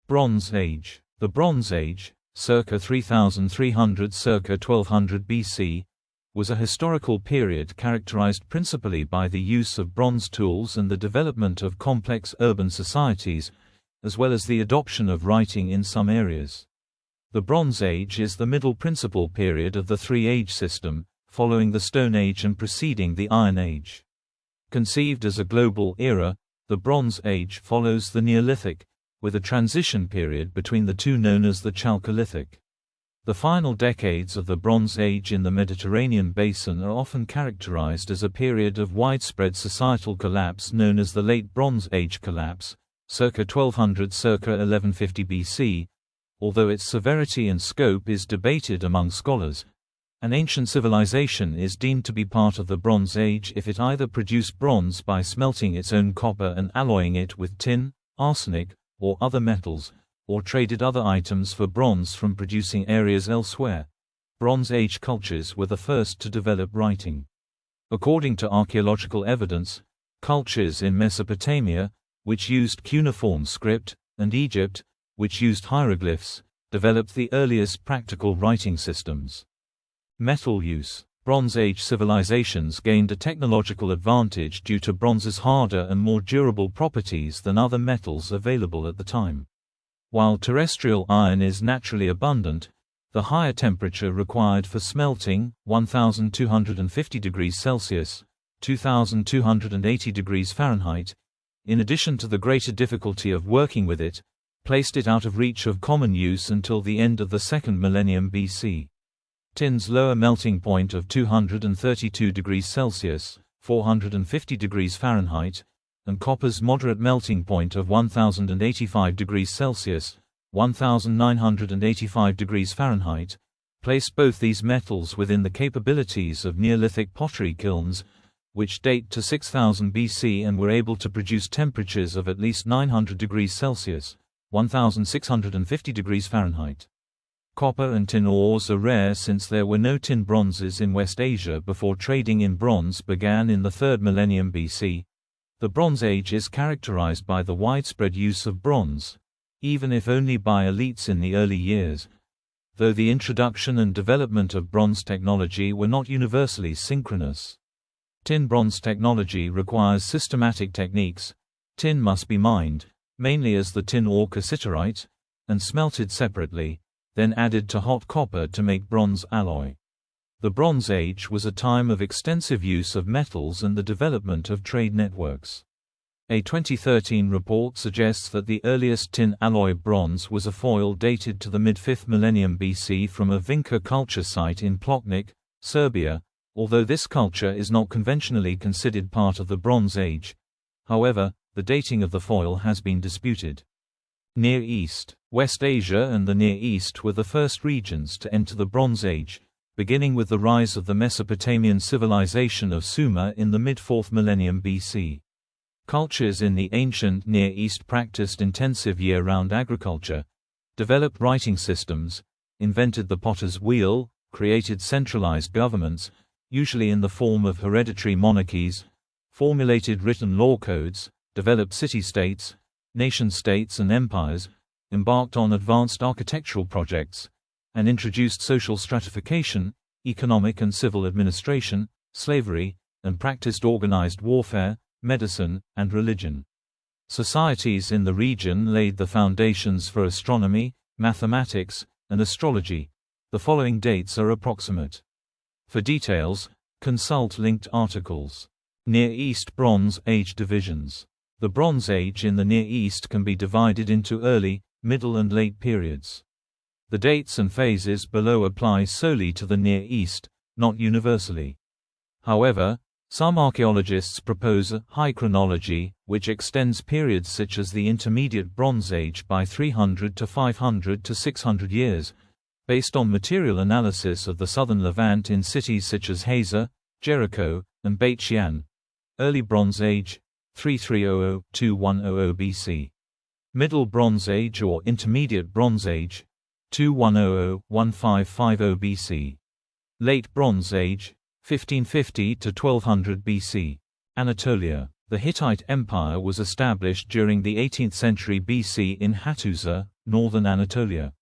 Bronze Age. The Bronze Age, circa 3300–circa 1200 BC, was a historical period characterized principally by the use of bronze tools and the development of complex urban societies, as well as the adoption of writing in some areas. The Bronze Age is the middle principal period of the three-age system, following the Stone Age and preceding the Iron Age. Conceived as a global era, the Bronze Age follows the Neolithic, with a transition period between the two known as the Chalcolithic. The final decades of the Bronze Age in the Mediterranean basin are often characterized as a period of widespread societal collapse known as the Late Bronze Age collapse, circa 1200–circa 1150 BC, although its severity and scope is debated among scholars. An ancient civilization is deemed to be part of the Bronze Age if it either produced bronze by smelting its own copper and alloying it with tin, arsenic, or other metals, or traded other items for bronze from producing areas elsewhere. Bronze Age cultures were the first to develop writing. According to archaeological evidence, cultures in Mesopotamia, which used cuneiform script, and Egypt, which used hieroglyphs, developed the earliest practical writing systems. Metal use. Bronze Age civilizations gained a technological advantage due to bronze's harder and more durable properties than other metals available at the time. While terrestrial iron is naturally abundant, the higher temperature required for smelting, 1250 degrees Celsius, 2280 degrees Fahrenheit, in addition to the greater difficulty of working with it, placed it out of reach of common use until the end of the second millennium BC. Tin's lower melting point of 232 degrees Celsius, 450 degrees Fahrenheit, and copper's moderate melting point of 1085 degrees Celsius, 1985 degrees Fahrenheit, placed both these metals within the capabilities of Neolithic pottery kilns, which date to 6000 BC and were able to produce temperatures of at least 900 degrees Celsius, 1650 degrees Fahrenheit. Copper and tin ores are rare since there were no tin bronzes in West Asia before trading in bronze began in the 3rd millennium BC. The Bronze Age is characterized by the widespread use of bronze, even if only by elites in the early years, though the introduction and development of bronze technology were not universally synchronous. Tin-bronze technology requires systematic techniques. Tin must be mined, mainly as the tin ore cassiterite, and smelted separately, then added to hot copper to make bronze alloy. The Bronze Age was a time of extensive use of metals and the development of trade networks. A 2013 report suggests that the earliest tin alloy bronze was a foil dated to the mid-5th millennium BC from a Vinca culture site in Plotnik, Serbia, although this culture is not conventionally considered part of the Bronze Age. However, the dating of the foil has been disputed. Near East. West Asia and the Near East were the first regions to enter the Bronze Age, beginning with the rise of the Mesopotamian civilization of Sumer in the mid-4th millennium BC. Cultures in the ancient Near East practiced intensive year-round agriculture, developed writing systems, invented the potter's wheel, created centralized governments, usually in the form of hereditary monarchies, formulated written law codes, developed city-states, nation-states and empires, embarked on advanced architectural projects, and introduced social stratification, economic and civil administration, slavery, and practiced organized warfare, medicine, and religion. Societies in the region laid the foundations for astronomy, mathematics, and astrology. The following dates are approximate. For details, consult linked articles. Near East Bronze Age divisions. The Bronze Age in the Near East can be divided into early, middle and late periods. The dates and phases below apply solely to the Near East, not universally. However, some archaeologists propose a high chronology, which extends periods such as the Intermediate Bronze Age by 300 to 500 to 600 years, based on material analysis of the southern Levant in cities such as Hazor, Jericho, and Beit Shean. Early Bronze Age, 3300–2100 BC. Middle Bronze Age or Intermediate Bronze Age, 2100–1550 BC. Late Bronze Age, 1550 to 1200 BC. Anatolia. The Hittite Empire was established during the 18th century BC in Hattusa, northern Anatolia.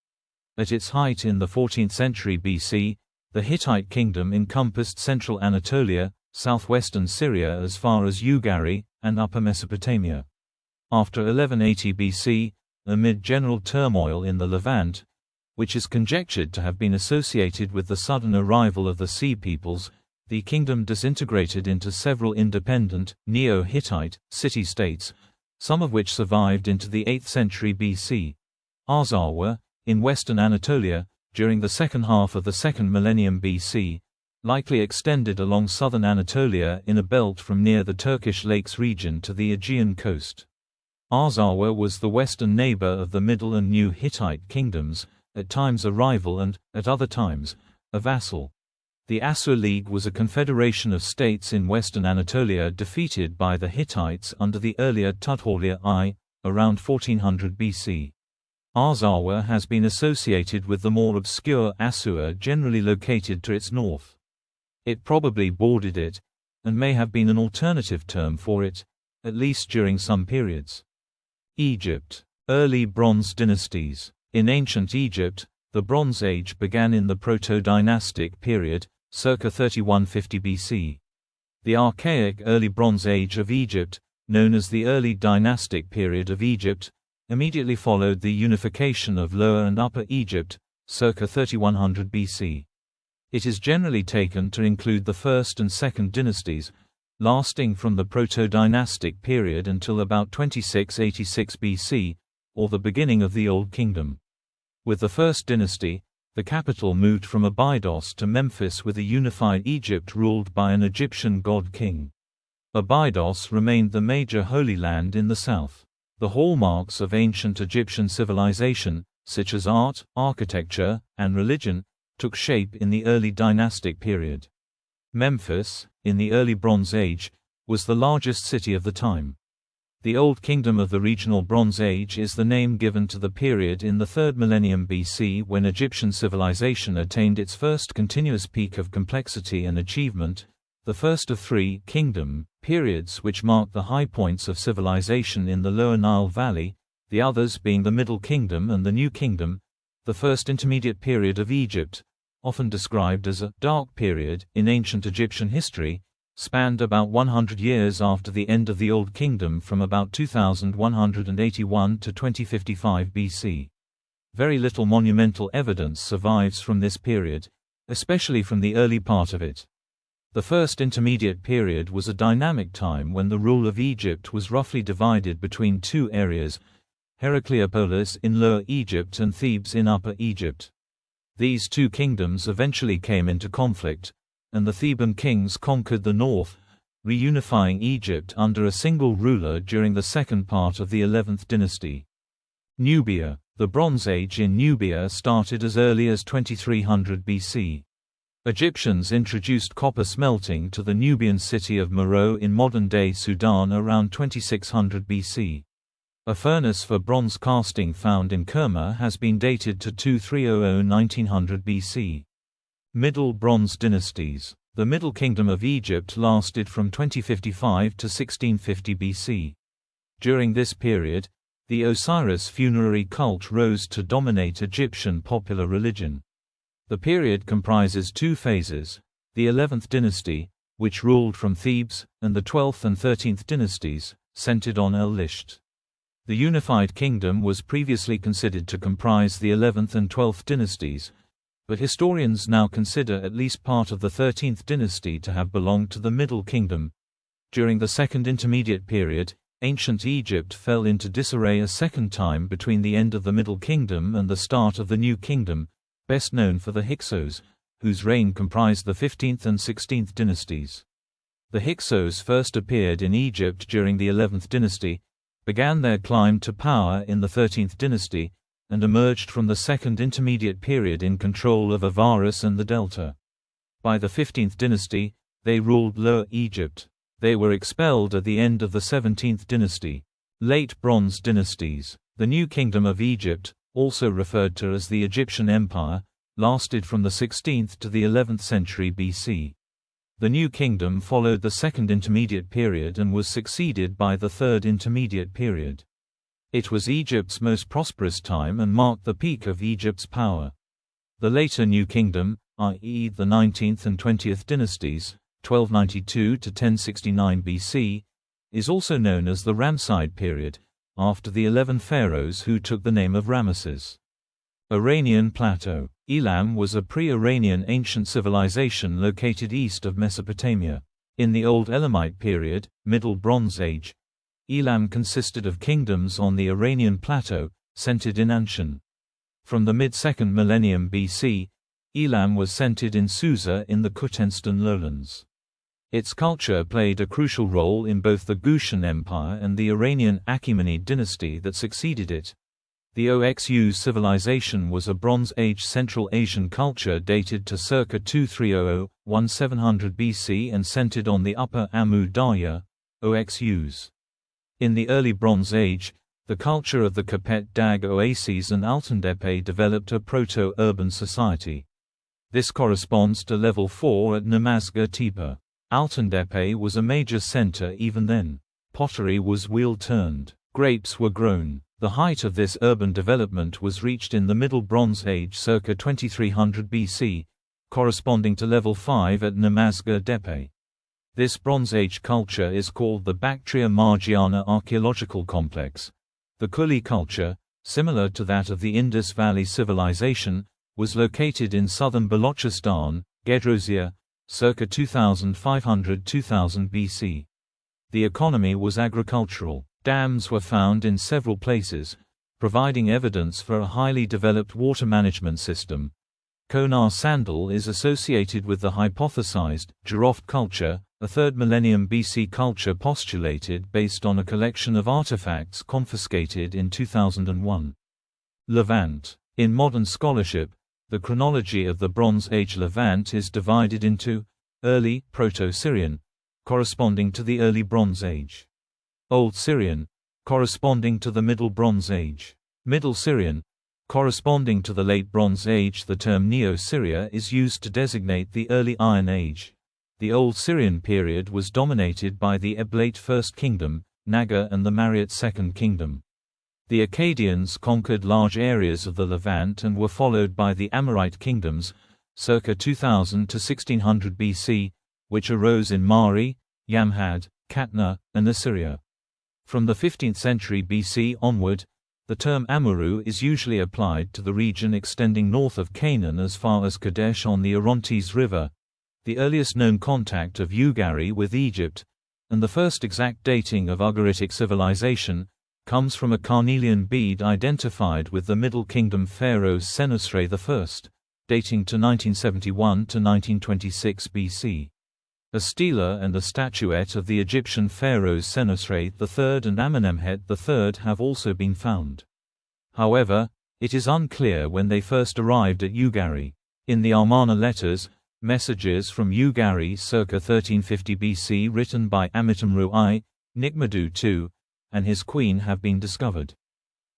At its height in the 14th century BC, the Hittite kingdom encompassed central Anatolia, southwestern Syria as far as Ugarit, and upper Mesopotamia. After 1180 BC, amid general turmoil in the Levant, which is conjectured to have been associated with the sudden arrival of the Sea Peoples, the kingdom disintegrated into several independent, Neo-Hittite, city-states, some of which survived into the 8th century BC. Arzawa, in western Anatolia, during the second half of the second millennium BC, likely extended along southern Anatolia in a belt from near the Turkish Lakes region to the Aegean coast. Arzawa was the western neighbor of the Middle and New Hittite kingdoms, at times a rival and, at other times, a vassal. The Assur League was a confederation of states in western Anatolia defeated by the Hittites under the earlier Tudhaliya I, around 1400 BC. Arzawa has been associated with the more obscure Assur generally located to its north. It probably bordered it, and may have been an alternative term for it, at least during some periods. Egypt. Early Bronze dynasties. In ancient Egypt, the Bronze Age began in the Proto-Dynastic period, circa 3150 BC. The archaic Early Bronze Age of Egypt, known as the Early Dynastic period of Egypt, immediately followed the unification of Lower and Upper Egypt, circa 3100 BC. It is generally taken to include the First and Second dynasties, lasting from the Proto-Dynastic period until about 2686 BC, or the beginning of the Old Kingdom. With the First dynasty, the capital moved from Abydos to Memphis with a unified Egypt ruled by an Egyptian god-king. Abydos remained the major holy land in the south. The hallmarks of ancient Egyptian civilization, such as art, architecture, and religion, took shape in the early dynastic period. Memphis, in the early Bronze Age, was the largest city of the time. The Old Kingdom of the regional Bronze Age is the name given to the period in the 3rd millennium BC when Egyptian civilization attained its first continuous peak of complexity and achievement, the first of 3 kingdom periods which mark the high points of civilization in the Lower Nile Valley, the others being the Middle Kingdom and the New Kingdom. The first intermediate period of Egypt, often described as a dark period in ancient Egyptian history, spanned about 100 years after the end of the Old Kingdom from about 2181 to 2055 BC. Very little monumental evidence survives from this period, especially from the early part of it. The first intermediate period was a dynamic time when the rule of Egypt was roughly divided between 2 areas, Heracleopolis in Lower Egypt and Thebes in Upper Egypt. These 2 kingdoms eventually came into conflict, and the Theban kings conquered the north, reunifying Egypt under a single ruler during the second part of the 11th dynasty. Nubia. The Bronze Age in Nubia started as early as 2300 BC. Egyptians introduced copper smelting to the Nubian city of Meroe in modern-day Sudan around 2600 BC. A furnace for bronze casting found in Kerma has been dated to 2300–1900 BC. Middle Bronze dynasties. The Middle Kingdom of Egypt lasted from 2055 to 1650 BC. During this period, the Osiris funerary cult rose to dominate Egyptian popular religion. The period comprises 2 phases, the 11th dynasty, which ruled from Thebes, and the 12th and 13th dynasties, centered on El-Lisht. The unified kingdom was previously considered to comprise the 11th and 12th dynasties, but historians now consider at least part of the 13th dynasty to have belonged to the Middle Kingdom. During the Second Intermediate period, ancient Egypt fell into disarray a second time between the end of the Middle Kingdom and the start of the New Kingdom, best known for the Hyksos, whose reign comprised the 15th and 16th dynasties. The Hyksos first appeared in Egypt during the 11th dynasty, began their climb to power in the 13th dynasty, and emerged from the Second Intermediate period in control of Avaris and the Delta. By the 15th dynasty, they ruled Lower Egypt. They were expelled at the end of the 17th dynasty. Late Bronze dynasties. The New Kingdom of Egypt, also referred to as the Egyptian Empire, lasted from the 16th to the 11th century BC. The New Kingdom followed the Second Intermediate Period and was succeeded by the Third Intermediate Period. It was Egypt's most prosperous time and marked the peak of Egypt's power. The later New Kingdom, i.e. the 19th and 20th dynasties, 1292 to 1069 BC, is also known as the Ramesside period, after the 11 pharaohs who took the name of Ramesses. Iranian plateau. Elam was a pre-Iranian ancient civilization located east of Mesopotamia. In the Old Elamite period, Middle Bronze Age, Elam consisted of kingdoms on the Iranian plateau, centered in Anshan. From the mid-2nd millennium BC, Elam was centered in Susa in the Kutenstan lowlands. Its culture played a crucial role in both the Kushan Empire and the Iranian Achaemenid dynasty that succeeded it. The Oxu civilization was a Bronze Age Central Asian culture dated to circa 2300–1700 BC and centered on the Upper Amu Darya, Oxus. In the early Bronze Age, the culture of the Kapet Dag Oases and Altantepe developed a proto-urban society. This corresponds to level 4 at Namazga Tepe. Altantepe was a major center even then. Pottery was wheel-turned. Grapes were grown. The height of this urban development was reached in the Middle Bronze Age circa 2300 BC, corresponding to level 5 at Namazga Tepe. This Bronze Age culture is called the Bactria Margiana archaeological complex. The Kuli culture, similar to that of the Indus Valley civilization, was located in southern Balochistan, Gedrosia, circa 2500–2000 BC. The economy was agricultural. Dams were found in several places, providing evidence for a highly developed water management system. Konar Sandal is associated with the hypothesized Jiroft culture, a 3rd millennium BC culture postulated based on a collection of artifacts confiscated in 2001. Levant. In modern scholarship, the chronology of the Bronze Age Levant is divided into Early Proto-Syrian, corresponding to the Early Bronze Age; Old Syrian, corresponding to the Middle Bronze Age; Middle Syrian, corresponding to the Late Bronze Age. The term Neo-Syria is used to designate the Early Iron Age. The Old Syrian period was dominated by the Eblaite First Kingdom, Naga, and the Mariot Second Kingdom. The Akkadians conquered large areas of the Levant and were followed by the Amorite kingdoms, circa 2000 to 1600 BC, which arose in Mari, Yamhad, Katna, and Assyria. From the 15th century BC onward, the term Amurru is usually applied to the region extending north of Canaan as far as Kadesh on the Orontes River, the earliest known contact of Ugarit with Egypt, and the first exact dating of Ugaritic civilization, comes from a carnelian bead identified with the Middle Kingdom pharaoh Senusret I, dating to 1971 to 1926 BC. A stela and a statuette of the Egyptian pharaohs Senusret III and Amenemhet III have also been found. However, it is unclear when they first arrived at Ugarit. In the Amarna letters, messages from Ugarit circa 1350 BC written by Amitamru I, Nikmadu II, and his queen have been discovered.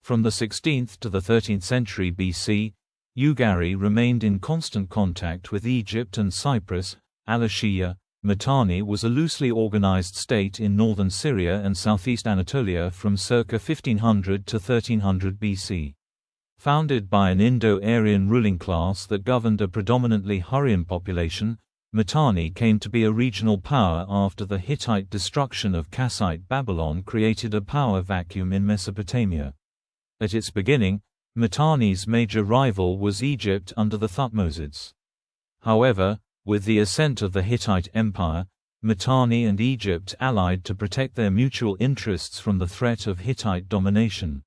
From the 16th to the 13th century BC, Ugarit remained in constant contact with Egypt and Cyprus. Alashiya, Mitanni was a loosely organized state in northern Syria and southeast Anatolia from circa 1500 to 1300 BC. Founded by an Indo-Aryan ruling class that governed a predominantly Hurrian population, Mitanni came to be a regional power after the Hittite destruction of Kassite Babylon created a power vacuum in Mesopotamia. At its beginning, Mitanni's major rival was Egypt under the Thutmosids. However, with the ascent of the Hittite Empire, Mitanni and Egypt allied to protect their mutual interests from the threat of Hittite domination.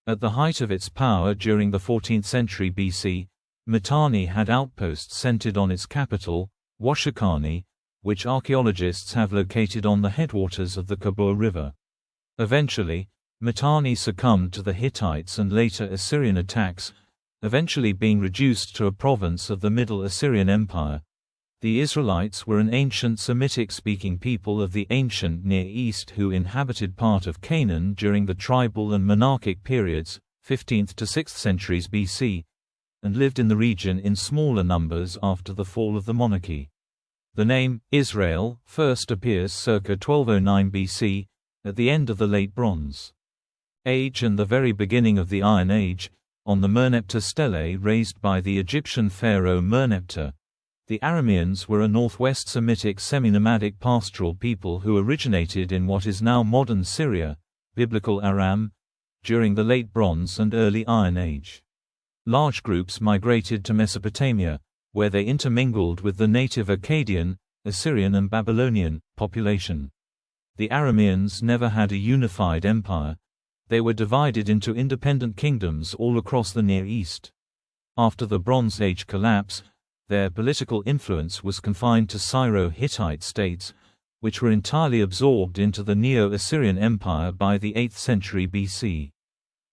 At the height of its power during the 14th century BC, Mitanni had outposts centered on its capital, Washakani, which archaeologists have located on the headwaters of the Kabur River. Eventually, Mitanni succumbed to the Hittites and later Assyrian attacks, eventually being reduced to a province of the Middle Assyrian Empire. The Israelites were an ancient Semitic-speaking people of the ancient Near East who inhabited part of Canaan during the tribal and monarchic periods, 15th to 6th centuries BC, and lived in the region in smaller numbers after the fall of the monarchy. The name, Israel, first appears circa 1209 BC, at the end of the Late Bronze Age and the very beginning of the Iron Age, on the Merneptah stele raised by the Egyptian pharaoh Merneptah. The Arameans were a northwest Semitic semi-nomadic pastoral people who originated in what is now modern Syria, biblical Aram, during the Late Bronze and Early Iron Age. Large groups migrated to Mesopotamia, where they intermingled with the native Akkadian, Assyrian and Babylonian population. The Arameans never had a unified empire. They were divided into independent kingdoms all across the Near East. After the Bronze Age collapse, their political influence was confined to Syro-Hittite states, which were entirely absorbed into the Neo-Assyrian Empire by the 8th century BC.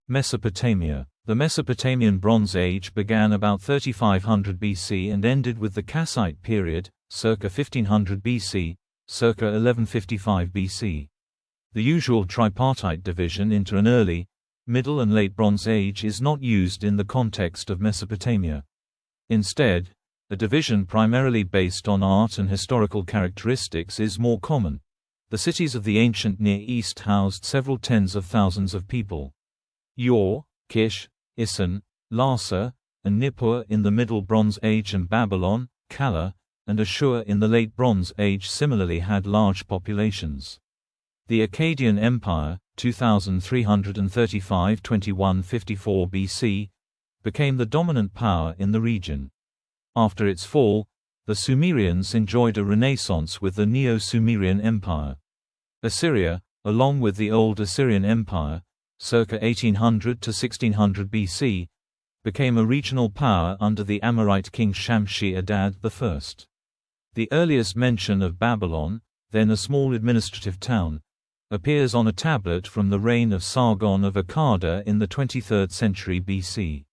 Mesopotamia. The Mesopotamian Bronze Age began about 3500 BC and ended with the Kassite period, circa 1500 BC, circa 1155 BC. The usual tripartite division into an early, middle and late Bronze Age is not used in the context of Mesopotamia. Instead, a division primarily based on art and historical characteristics is more common. The cities of the ancient Near East housed several tens of thousands of people. Ur, Kish, Isan, Larsa, and Nippur in the Middle Bronze Age and Babylon, Kala, and Ashur in the Late Bronze Age similarly had large populations. The Akkadian Empire, 2335–2154 BC, became the dominant power in the region. After its fall, the Sumerians enjoyed a renaissance with the Neo-Sumerian Empire. Assyria, along with the Old Assyrian Empire, circa 1800 to 1600 BC, became a regional power under the Amorite king Shamshi-Adad I. The earliest mention of Babylon, then a small administrative town, appears on a tablet from the reign of Sargon of Akkad in the 23rd century BC.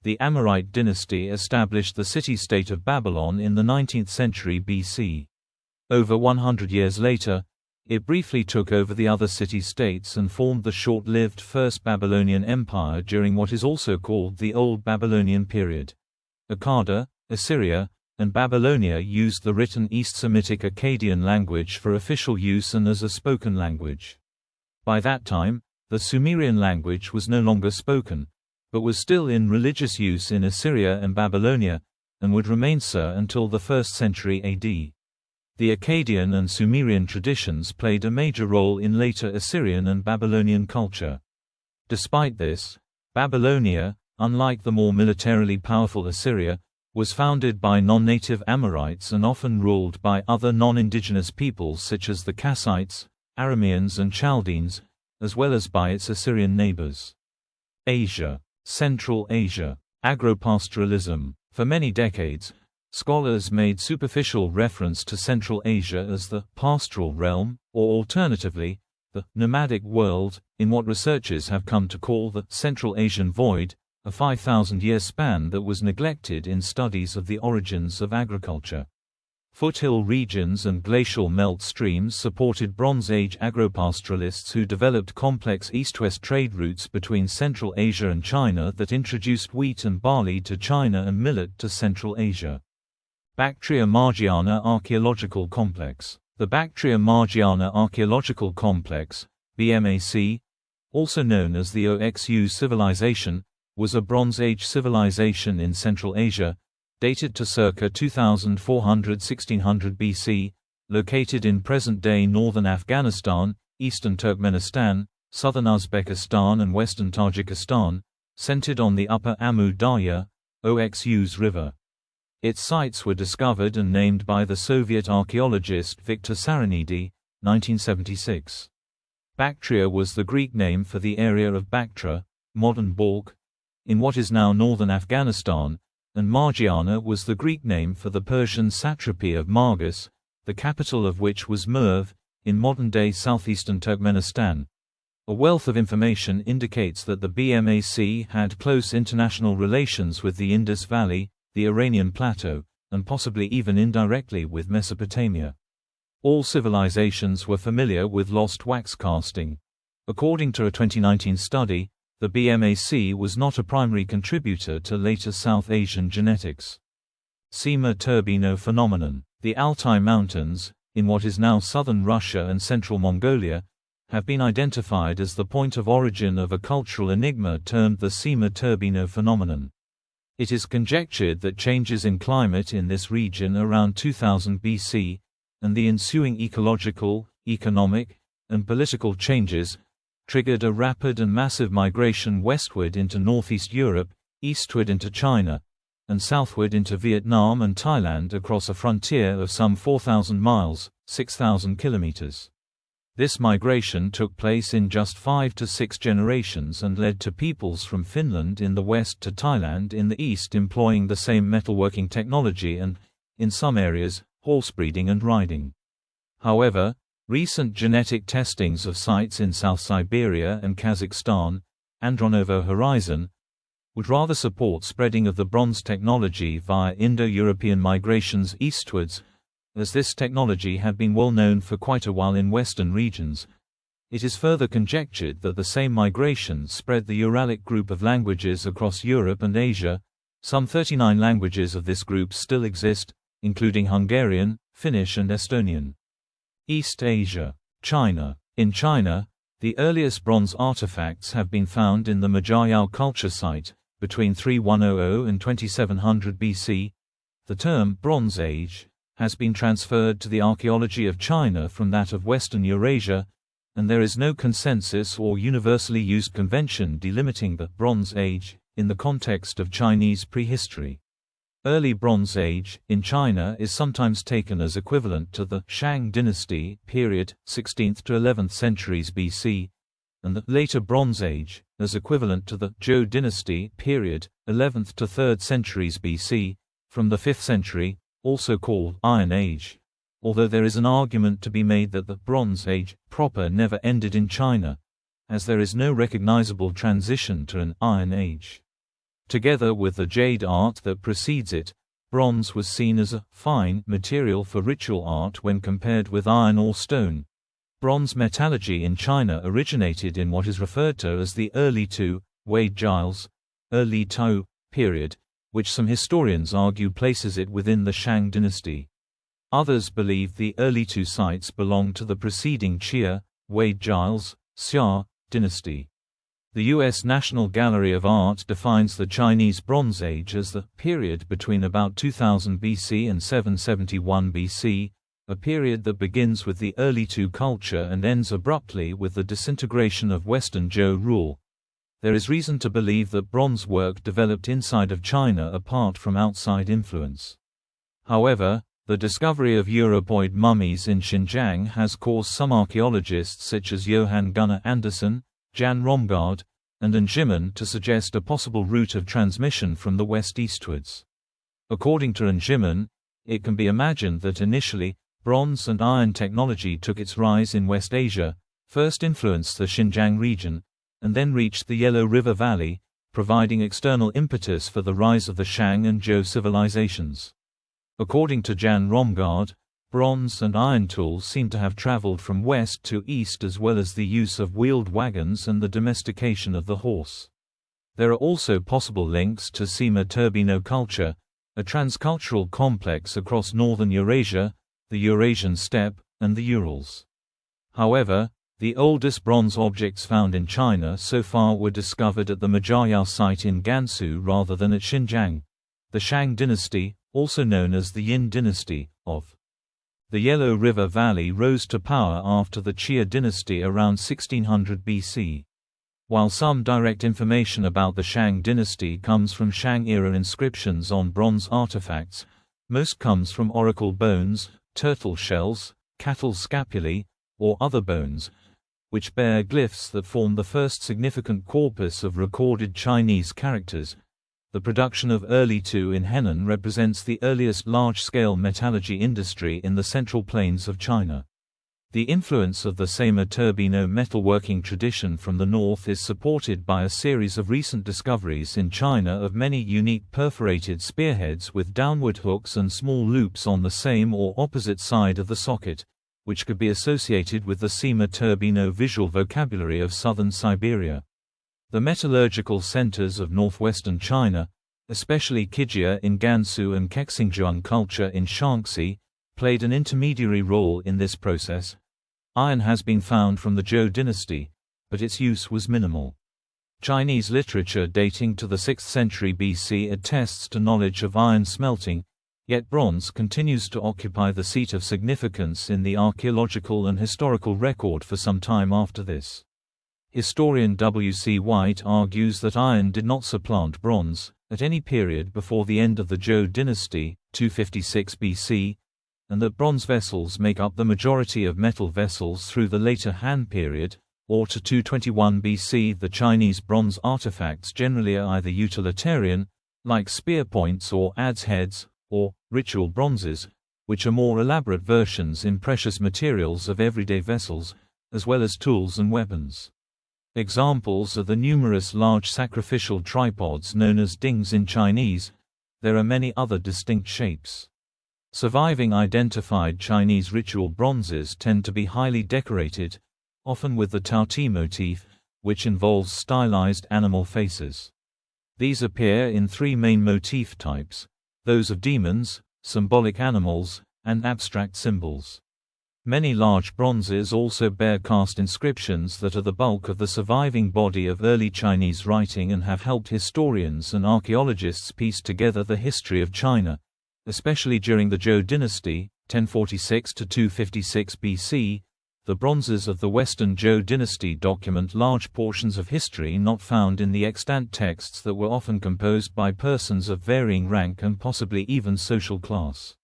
The Amorite dynasty established the city-state of Babylon in the 19th century BC. Over 100 years later, it briefly took over the other city-states and formed the short-lived First Babylonian Empire during what is also called the Old Babylonian period. Akkad, Assyria, and Babylonia used the written East Semitic Akkadian language for official use and as a spoken language. By that time, the Sumerian language was no longer spoken, but was still in religious use in Assyria and Babylonia, and would remain so until the 1st century AD. The Akkadian and Sumerian traditions played a major role in later Assyrian and Babylonian culture. Despite this, Babylonia, unlike the more militarily powerful Assyria, was founded by non-native Amorites and often ruled by other non-indigenous peoples such as the Kassites, Arameans and Chaldeans, as well as by its Assyrian neighbors. Asia. Central Asia. Agropastoralism. For many decades, scholars made superficial reference to Central Asia as the pastoral realm, or alternatively, the nomadic world, in what researchers have come to call the Central Asian Void, a 5,000-year span that was neglected in studies of the origins of agriculture. Foothill regions and glacial melt streams supported Bronze Age agropastoralists who developed complex east-west trade routes between Central Asia and China that introduced wheat and barley to China and millet to Central Asia. Bactria Margiana Archaeological Complex. The Bactria Margiana Archaeological Complex, BMAC, also known as the Oxu civilization, was a Bronze Age civilization in Central Asia, dated to circa 2400–1600 BC, located in present-day northern Afghanistan, eastern Turkmenistan, southern Uzbekistan and western Tajikistan, centered on the upper Amu Darya, Oxus River. Its sites were discovered and named by the Soviet archaeologist Viktor Saranidi, 1976. Bactria was the Greek name for the area of Bactra, modern Balkh, in what is now northern Afghanistan, and Margiana was the Greek name for the Persian satrapy of Margus, the capital of which was Merv, in modern-day southeastern Turkmenistan. A wealth of information indicates that the BMAC had close international relations with the Indus Valley, the Iranian plateau, and possibly even indirectly with Mesopotamia. All civilizations were familiar with lost wax casting. According to a 2019 study, the BMAC was not a primary contributor to later South Asian genetics. Seima-Turbino phenomenon. The Altai Mountains, in what is now southern Russia and central Mongolia, have been identified as the point of origin of a cultural enigma termed the Seima-Turbino phenomenon. It is conjectured that changes in climate in this region around 2000 BC, and the ensuing ecological, economic, and political changes, triggered a rapid and massive migration westward into northeast Europe, eastward into China, and southward into Vietnam and Thailand across a frontier of some 4,000 miles, 6,000 kilometers. This migration took place in just 5 to 6 generations and led to peoples from Finland in the west to Thailand in the east employing the same metalworking technology and, in some areas, horsebreeding and riding. However, recent genetic testings of sites in South Siberia and Kazakhstan, Andronovo Horizon, would rather support spreading of the bronze technology via Indo-European migrations eastwards, as this technology had been well known for quite a while in western regions. It is further conjectured that the same migration spread the Uralic group of languages across Europe and Asia. Some 39 languages of this group still exist, including Hungarian, Finnish and Estonian. East Asia. China. In China, the earliest bronze artifacts have been found in the Margiana culture site, between 3100 and 2700 BC. The term Bronze Age has been transferred to the archaeology of China from that of Western Eurasia, and there is no consensus or universally used convention delimiting the Bronze Age in the context of Chinese prehistory. Early Bronze Age in China is sometimes taken as equivalent to the Shang dynasty period, 16th to 11th centuries BC, and the later Bronze Age as equivalent to the Zhou dynasty period, 11th to 3rd centuries BC, from the 5th century, also called Iron Age, although there is an argument to be made that the Bronze Age proper never ended in China, as there is no recognizable transition to an Iron Age. Together with the jade art that precedes it, bronze was seen as a fine material for ritual art when compared with iron or stone. Bronze metallurgy in China originated in what is referred to as the early Tu, Wade Giles, early Tao period, which some historians argue places it within the Shang dynasty. Others believe the early Tu sites belong to the preceding Xia, Wade Giles, Xia dynasty. The U.S. National Gallery of Art defines the Chinese Bronze Age as the period between about 2000 BC and 771 BC, a period that begins with the early Tu culture and ends abruptly with the disintegration of Western Zhou rule. There is reason to believe that bronze work developed inside of China apart from outside influence. However, the discovery of Europoid mummies in Xinjiang has caused some archaeologists such as Johan Gunnar Andersson, Jan Romgaard, and Jimin to suggest a possible route of transmission from the west eastwards. According to Jimin, it can be imagined that initially, bronze and iron technology took its rise in West Asia, first influenced the Xinjiang region, and then reached the Yellow River Valley, providing external impetus for the rise of the Shang and Zhou civilizations. According to Jan Romgaard, bronze and iron tools seem to have traveled from west to east as well as the use of wheeled wagons and the domestication of the horse. There are also possible links to Seima-Turbino culture, a transcultural complex across northern Eurasia, the Eurasian steppe, and the Urals. However, the oldest bronze objects found in China so far were discovered at the Margiana site in Gansu rather than at Xinjiang. The Shang dynasty, also known as the Yin dynasty, of the Yellow River Valley rose to power after the Xia dynasty around 1600 BC. While some direct information about the Shang dynasty comes from Shang-era inscriptions on bronze artifacts, most comes from oracle bones, turtle shells, cattle scapulae, or other bones, which bear glyphs that form the first significant corpus of recorded Chinese characters. The production of early Tu in Henan represents the earliest large-scale metallurgy industry in the central plains of China. The influence of the Seima-Turbino metalworking tradition from the north is supported by a series of recent discoveries in China of many unique perforated spearheads with downward hooks and small loops on the same or opposite side of the socket, which could be associated with the Seima-Turbino visual vocabulary of southern Siberia. The metallurgical centers of northwestern China, especially Qijia in Gansu and Kexingjuan culture in Shaanxi, played an intermediary role in this process. Iron has been found from the Zhou dynasty, but its use was minimal. Chinese literature dating to the 6th century BC attests to knowledge of iron smelting, yet bronze continues to occupy the seat of significance in the archaeological and historical record for some time after this. Historian W. C. White argues that iron did not supplant bronze at any period before the end of the Zhou dynasty, 256 BC, and that bronze vessels make up the majority of metal vessels through the later Han period, or to 221 BC. The Chinese bronze artifacts generally are either utilitarian, like spear points or adze heads, or ritual bronzes, which are more elaborate versions in precious materials of everyday vessels, as well as tools and weapons. Examples are the numerous large sacrificial tripods known as dings in Chinese. There are many other distinct shapes. Surviving identified Chinese ritual bronzes tend to be highly decorated, often with the Taoti motif, which involves stylized animal faces. These appear in three main motif types: those of demons, symbolic animals, and abstract symbols. Many large bronzes also bear cast inscriptions that are the bulk of the surviving body of early Chinese writing and have helped historians and archaeologists piece together the history of China, especially during the Zhou dynasty, 1046 to 256 BC. The bronzes of the Western Zhou dynasty document large portions of history not found in the extant texts that were often composed by persons of varying rank and possibly even social class.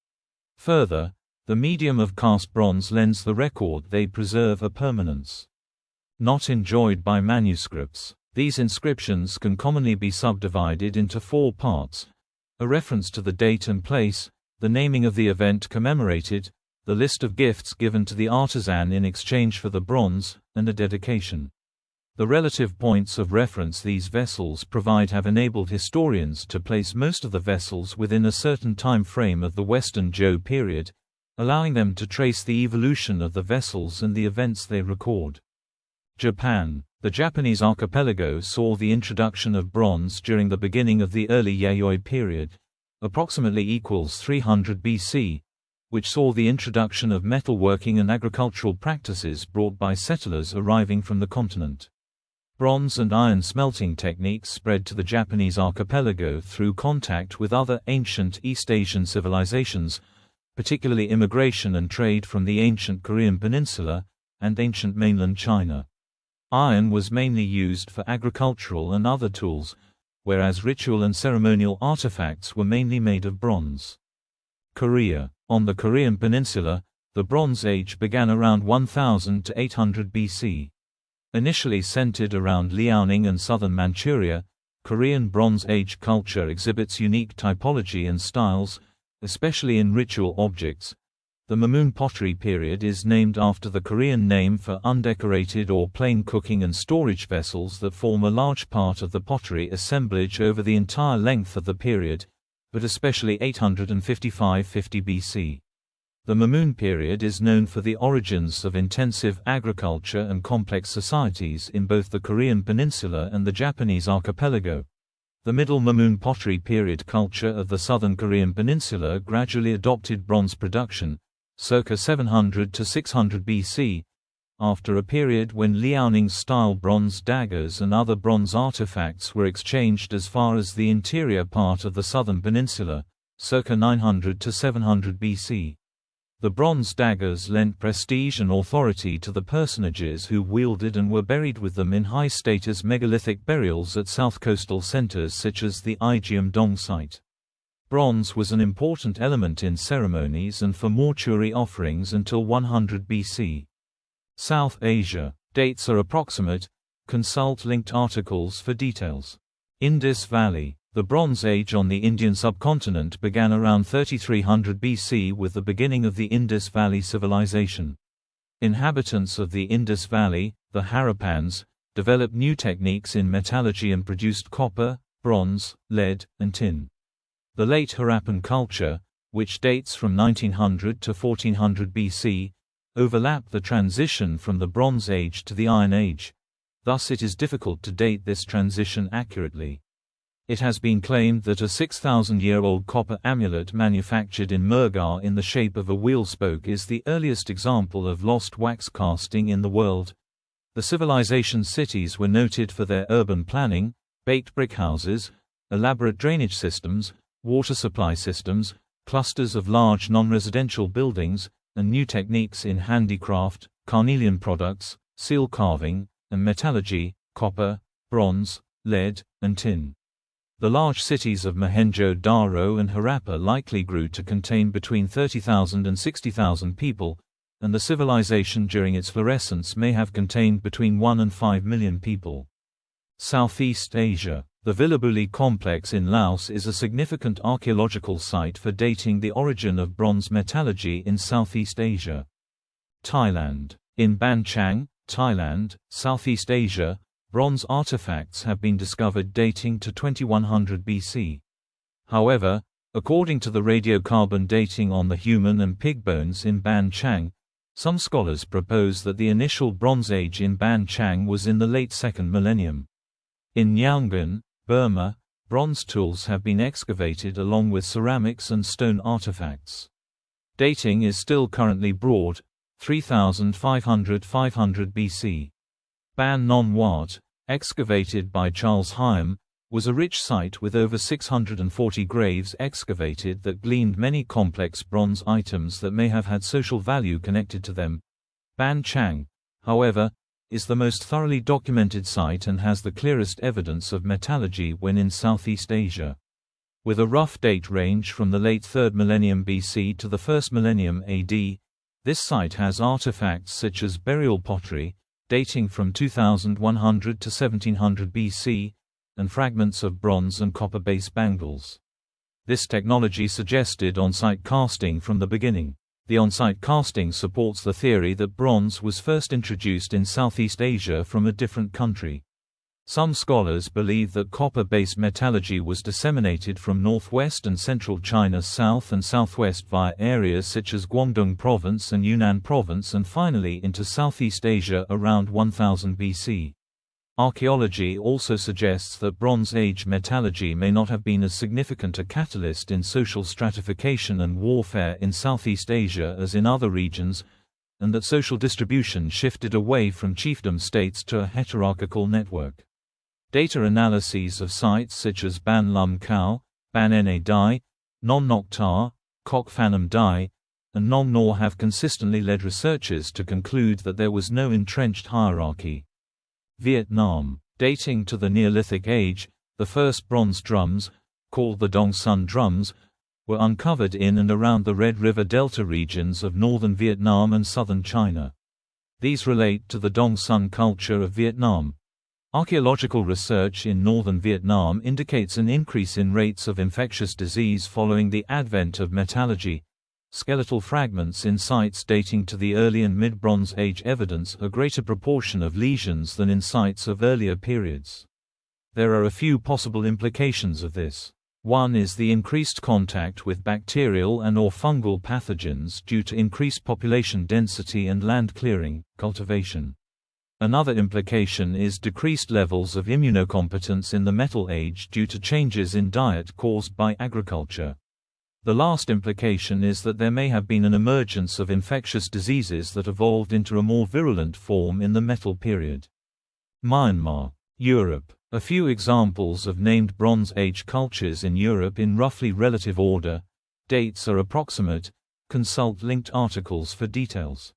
Further, the medium of cast bronze lends the record they preserve a permanence not enjoyed by manuscripts. These inscriptions can commonly be subdivided into four parts: a reference to the date and place, the naming of the event commemorated, the list of gifts given to the artisan in exchange for the bronze, and a dedication. The relative points of reference these vessels provide have enabled historians to place most of the vessels within a certain time frame of the Western Zhou period, allowing them to trace the evolution of the vessels and the events they record. Japan. The Japanese archipelago saw the introduction of bronze during the beginning of the early Yayoi period, approximately equals 300 BC, which saw the introduction of metalworking and agricultural practices brought by settlers arriving from the continent. Bronze and iron smelting techniques spread to the Japanese archipelago through contact with other ancient East Asian civilizations, particularly immigration and trade from the ancient Korean peninsula and ancient mainland China. Iron was mainly used for agricultural and other tools, whereas ritual and ceremonial artifacts were mainly made of bronze. Korea. On the Korean peninsula, the Bronze Age began around 1000 to 800 BC. Initially centered around Liaoning and southern Manchuria, Korean Bronze Age culture exhibits unique typology and styles, especially in ritual objects. The Mamun pottery period is named after the Korean name for undecorated or plain cooking and storage vessels that form a large part of the pottery assemblage over the entire length of the period, but especially 855–50 BC. The Mamun period is known for the origins of intensive agriculture and complex societies in both the Korean peninsula and the Japanese archipelago. The Middle Mamun pottery period culture of the southern Korean peninsula gradually adopted bronze production, circa 700 to 600 BC, after a period when Liaoning-style bronze daggers and other bronze artifacts were exchanged as far as the interior part of the southern peninsula, circa 900 to 700 BC. The bronze daggers lent prestige and authority to the personages who wielded and were buried with them in high-status megalithic burials at south coastal centers such as the Aegean Dong site. Bronze was an important element in ceremonies and for mortuary offerings until 100 BC. South Asia. Dates are approximate. Consult linked articles for details. Indus Valley. The Bronze Age on the Indian subcontinent began around 3300 BC with the beginning of the Indus Valley Civilization. Inhabitants of the Indus Valley, the Harappans, developed new techniques in metallurgy and produced copper, bronze, lead, and tin. The late Harappan culture, which dates from 1900 to 1400 BC, overlap the transition from the Bronze Age to the Iron Age, thus it is difficult to date this transition accurately. It has been claimed that a 6,000-year-old copper amulet manufactured in Murghar in the shape of a wheel spoke is the earliest example of lost wax casting in the world. The civilization cities were noted for their urban planning, baked brick houses, elaborate drainage systems, water supply systems, clusters of large non-residential buildings, and new techniques in handicraft, carnelian products, seal carving, and metallurgy, copper, bronze, lead, and tin. The large cities of Mohenjo-Daro and Harappa likely grew to contain between 30,000 and 60,000 people, and the civilization during its florescence may have contained between 1 and 5 million people. Southeast Asia. The Villabuli complex in Laos is a significant archaeological site for dating the origin of bronze metallurgy in Southeast Asia. Thailand. In Ban Chang, Thailand, Southeast Asia, bronze artifacts have been discovered dating to 2100 BC. However, according to the radiocarbon dating on the human and pig bones in Ban Chang, some scholars propose that the initial Bronze Age in Ban Chang was in the late 2nd millennium. In Yangon, Burma, bronze tools have been excavated along with ceramics and stone artifacts. Dating is still currently broad, 3500–500 BC. Ban Non Wat, excavated by Charles Hyam, was a rich site with over 640 graves excavated that gleaned many complex bronze items that may have had social value connected to them. Ban Chang, however, is the most thoroughly documented site and has the clearest evidence of metallurgy when in Southeast Asia. With a rough date range from the late 3rd millennium BC to the 1st millennium AD, this site has artifacts such as burial pottery, dating from 2100 to 1700 BC, and fragments of bronze and copper-based bangles. This technology suggested on-site casting from the beginning. The on-site casting supports the theory that bronze was first introduced in Southeast Asia from a different country. Some scholars believe that copper-based metallurgy was disseminated from northwest and central China south and southwest via areas such as Guangdong Province and Yunnan Province and finally into Southeast Asia around 1000 BC. Archaeology also suggests that Bronze Age metallurgy may not have been as significant a catalyst in social stratification and warfare in Southeast Asia as in other regions, and that social distribution shifted away from chiefdom states to a heterarchical network. Data analyses of sites such as Ban Lum Khao, Ban Na Dai, Non Nok Ta, Kok Phanam Dai, and Nong Nor have consistently led researchers to conclude that there was no entrenched hierarchy. Vietnam. Dating to the Neolithic Age, the first bronze drums, called the Dong Son drums, were uncovered in and around the Red River Delta regions of northern Vietnam and southern China. These relate to the Dong Son culture of Vietnam. Archaeological research in northern Vietnam indicates an increase in rates of infectious disease following the advent of metallurgy. Skeletal fragments in sites dating to the early and mid-Bronze Age evidence a greater proportion of lesions than in sites of earlier periods. There are a few possible implications of this. One is the increased contact with bacterial and/or fungal pathogens due to increased population density and land clearing, cultivation. Another implication is decreased levels of immunocompetence in the Metal Age due to changes in diet caused by agriculture. The last implication is that there may have been an emergence of infectious diseases that evolved into a more virulent form in the Metal period. Myanmar. Europe. A few examples of named Bronze Age cultures in Europe in roughly relative order. Dates are approximate. Consult linked articles for details.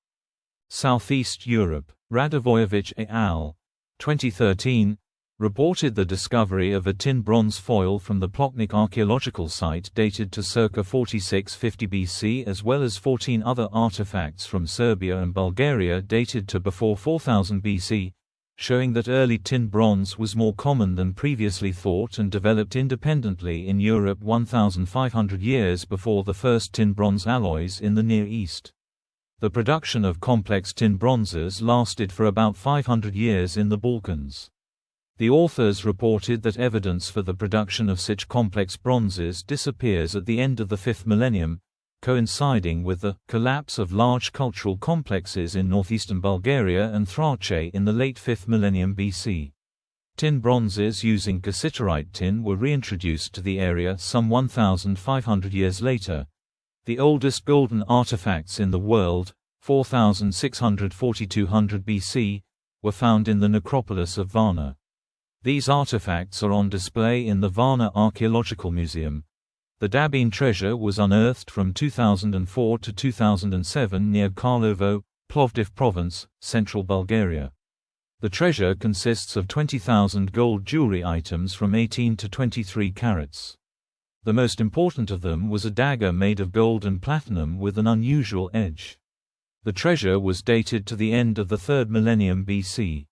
Southeast Europe. Radovojevic et al. 2013. Reported the discovery of a tin-bronze foil from the Plotnik archaeological site dated to circa 4650 BC as well as 14 other artifacts from Serbia and Bulgaria dated to before 4000 BC, showing that early tin-bronze was more common than previously thought and developed independently in Europe 1500 years before the first tin-bronze alloys in the Near East. The production of complex tin bronzes lasted for about 500 years in the Balkans. The authors reported that evidence for the production of such complex bronzes disappears at the end of the 5th millennium, coinciding with the collapse of large cultural complexes in northeastern Bulgaria and Thrace in the late 5th millennium BC. Tin bronzes using cassiterite tin were reintroduced to the area some 1,500 years later. The oldest golden artifacts in the world, 4,600–4,200 BC, were found in the necropolis of Varna. These artifacts are on display in the Varna Archaeological Museum. The Dabin treasure was unearthed from 2004 to 2007 near Karlovo, Plovdiv province, central Bulgaria. The treasure consists of 20,000 gold jewelry items from 18 to 23 carats. The most important of them was a dagger made of gold and platinum with an unusual edge. The treasure was dated to the end of the 3rd millennium BC.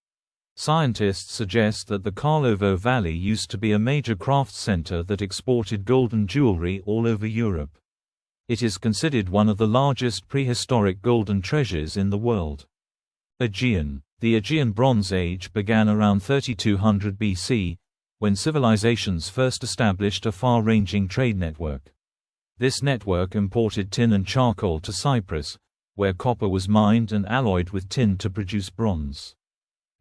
Scientists suggest that the Karlovo Valley used to be a major crafts center that exported golden jewelry all over Europe. It is considered one of the largest prehistoric golden treasures in the world. Aegean. The Aegean Bronze Age began around 3200 BC, when civilizations first established a far-ranging trade network. This network imported tin and charcoal to Cyprus, where copper was mined and alloyed with tin to produce bronze.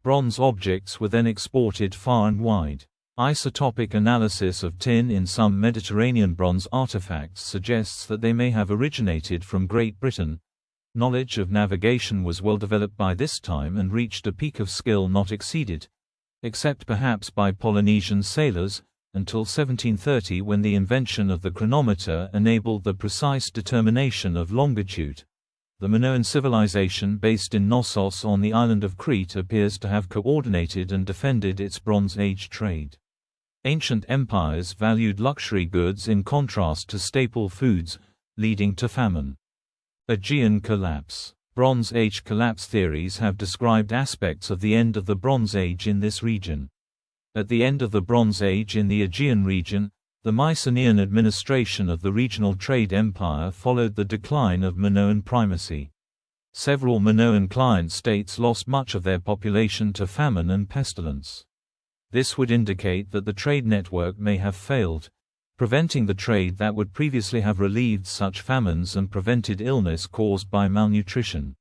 Bronze objects were then exported far and wide. Isotopic analysis of tin in some Mediterranean bronze artifacts suggests that they may have originated from Great Britain. Knowledge of navigation was well developed by this time and reached a peak of skill not exceeded, except perhaps by Polynesian sailors, until 1730 when the invention of the chronometer enabled the precise determination of longitude. The Minoan civilization based in Knossos on the island of Crete appears to have coordinated and defended its Bronze Age trade. Ancient empires valued luxury goods in contrast to staple foods, leading to famine. Aegean collapse. Bronze Age collapse theories have described aspects of the end of the Bronze Age in this region. At the end of the Bronze Age in the Aegean region, the Mycenaean administration of the regional trade empire followed the decline of Minoan primacy. Several Minoan client states lost much of their population to famine and pestilence. This would indicate that the trade network may have failed, preventing the trade that would previously have relieved such famines and prevented illness caused by malnutrition.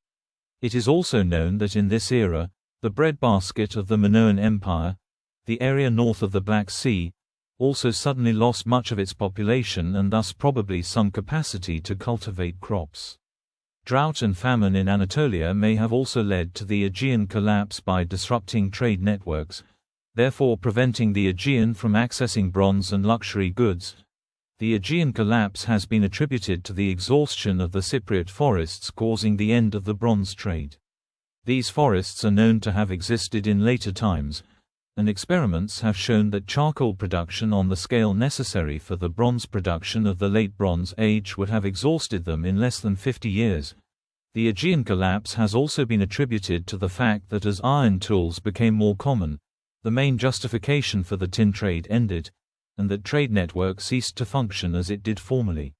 It is also known that in this era, the breadbasket of the Minoan Empire, the area north of the Black Sea, also suddenly lost much of its population and thus probably some capacity to cultivate crops. Drought and famine in Anatolia may have also led to the Aegean collapse by disrupting trade networks, therefore preventing the Aegean from accessing bronze and luxury goods. The Aegean collapse has been attributed to the exhaustion of the Cypriot forests causing the end of the bronze trade. These forests are known to have existed in later times, and experiments have shown that charcoal production on the scale necessary for the bronze production of the Late Bronze Age would have exhausted them in less than 50 years. The Aegean collapse has also been attributed to the fact that as iron tools became more common, the main justification for the tin trade ended, and that trade network ceased to function as it did formerly.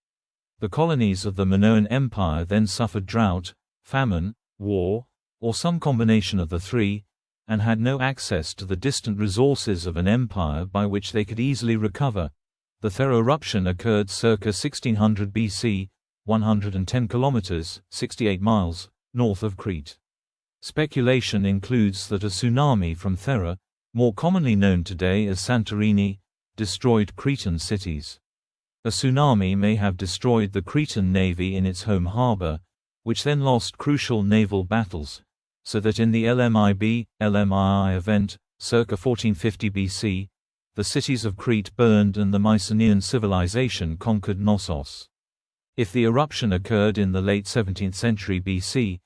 The colonies of the Minoan Empire then suffered drought, famine, war, or some combination of the three, and had no access to the distant resources of an empire by which they could easily recover. The Thera eruption occurred circa 1600 BC, 110 kilometers, 68 miles, north of Crete. Speculation includes that a tsunami from Thera, more commonly known today as Santorini, destroyed Cretan cities. A tsunami may have destroyed the Cretan navy in its home harbor, which then lost crucial naval battles, so that in the LMIB event, circa 1450 BC, the cities of Crete burned and the Mycenaean civilization conquered Knossos. If the eruption occurred in the late 17th century BC,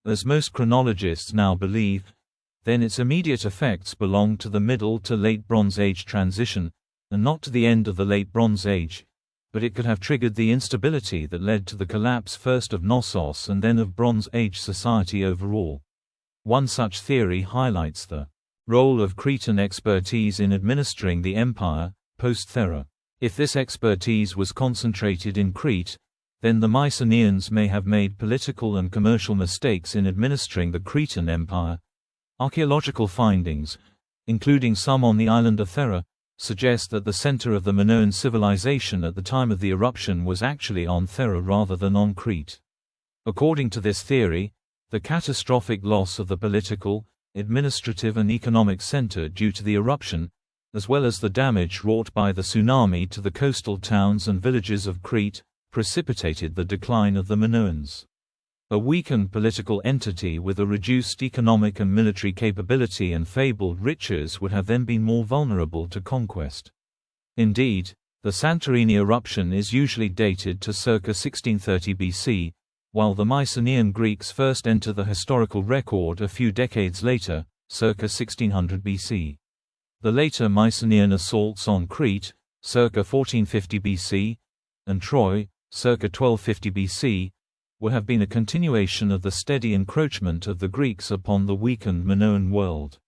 as most chronologists now believe, then its immediate effects belong to the Middle to Late Bronze Age transition, and not to the end of the Late Bronze Age, but it could have triggered the instability that led to the collapse first of Knossos and then of Bronze Age society overall. One such theory highlights the role of Cretan expertise in administering the empire, post-Thera. If this expertise was concentrated in Crete, then the Mycenaeans may have made political and commercial mistakes in administering the Cretan Empire. Archaeological findings, including some on the island of Thera, suggest that the center of the Minoan civilization at the time of the eruption was actually on Thera rather than on Crete. According to this theory, the catastrophic loss of the political, administrative and economic center due to the eruption, as well as the damage wrought by the tsunami to the coastal towns and villages of Crete, precipitated the decline of the Minoans. A weakened political entity with a reduced economic and military capability and fabled riches would have then been more vulnerable to conquest. Indeed, the Santorini eruption is usually dated to circa 1630 BC, while the Mycenaean Greeks first enter the historical record a few decades later, circa 1600 BC. The later Mycenaean assaults on Crete, circa 1450 BC, and Troy, circa 1250 BC, would have been a continuation of the steady encroachment of the Greeks upon the weakened Minoan world.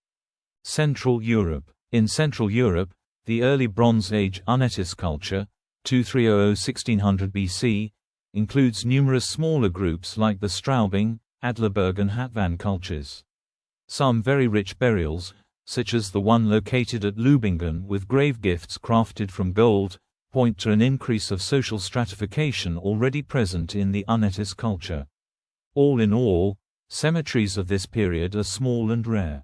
Central Europe. In Central Europe, the early Bronze Age Unetis culture, 2300–1600 BC, includes numerous smaller groups like the Straubing, Adlerberg and Hatvan cultures. Some very rich burials, such as the one located at Lubingen with grave gifts crafted from gold, point to an increase of social stratification already present in the Unetis culture. All in all, cemeteries of this period are small and rare.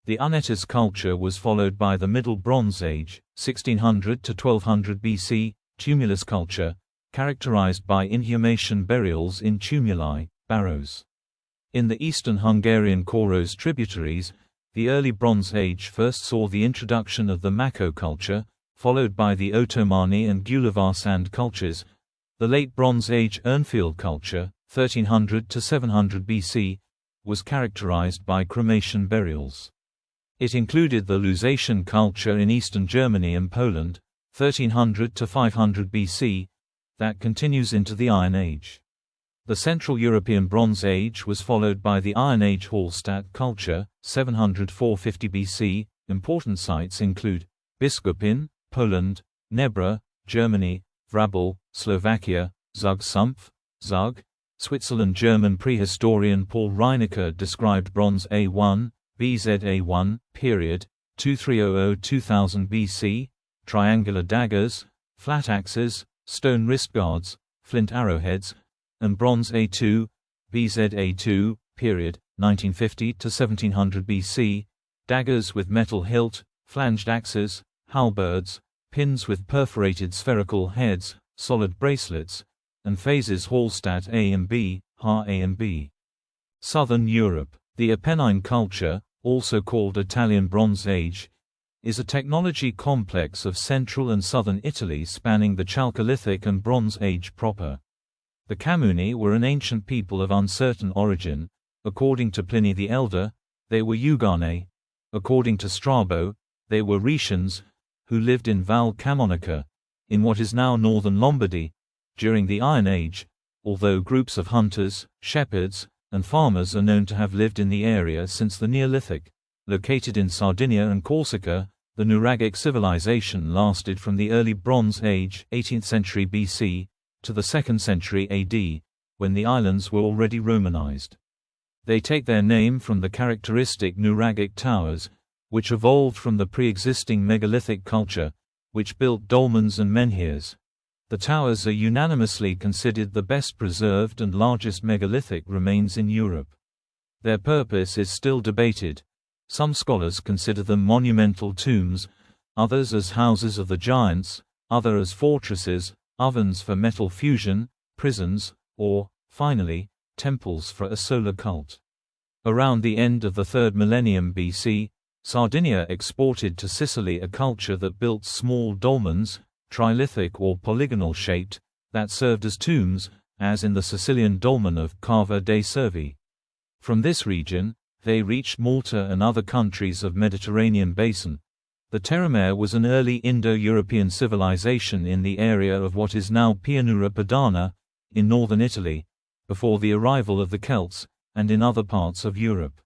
The Unetis culture was followed by the Middle Bronze Age, 1600 to 1200 BC, tumulus culture, characterized by inhumation burials in tumuli, barrows. In the eastern Hungarian Koros tributaries, the early Bronze Age first saw the introduction of the Mako culture, followed by the Ottomani and Gullivarsand cultures. The late Bronze Age Urnfield culture, 1300 to 700 BC, was characterized by cremation burials. It included the Lusatian culture in eastern Germany and Poland, 1300 to 500 BC, that continues into the Iron Age. The Central European Bronze Age was followed by the Iron Age Hallstatt culture, 700–450 BC. Important sites include Biskupin, Poland; Nebra, Germany; Vrabel, Slovakia; Zug Sumpf, Zug, Switzerland. German prehistorian Paul Reinecker described Bronze A1, BZA1, period, 2300–2000 BC, triangular daggers, flat axes, stone wristguards, flint arrowheads, and Bronze A2, BZA2, period, 1950 to 1700 BC, daggers with metal hilt, flanged axes, halberds, pins with perforated spherical heads, solid bracelets, and phases Hallstatt A and B, Ha A and B. Southern Europe. The Apennine culture, also called Italian Bronze Age, is a technology complex of central and southern Italy spanning the Chalcolithic and Bronze Age proper. The Camuni were an ancient people of uncertain origin. According to Pliny the Elder, they were Euganae. According to Strabo, they were Rhaetians, who lived in Val Camonica, in what is now northern Lombardy, during the Iron Age, although groups of hunters, shepherds, and farmers are known to have lived in the area since the Neolithic. Located in Sardinia and Corsica, the Nuragic civilization lasted from the early Bronze Age, 18th century BC, to the 2nd century AD, when the islands were already Romanized. They take their name from the characteristic Nuragic towers, which evolved from the pre-existing megalithic culture, which built dolmens and menhirs. The towers are unanimously considered the best preserved and largest megalithic remains in Europe. Their purpose is still debated. Some scholars consider them monumental tombs, others as houses of the giants, others as fortresses, ovens for metal fusion, prisons, or, finally, temples for a solar cult. Around the end of the 3rd millennium BC, Sardinia exported to Sicily a culture that built small dolmens, trilithic or polygonal shaped, that served as tombs, as in the Sicilian dolmen of Cava dei Servi. From this region, they reached Malta and other countries of Mediterranean basin. The Terramare was an early Indo-European civilization in the area of what is now Pianura Padana, in northern Italy, before the arrival of the Celts, and in other parts of Europe.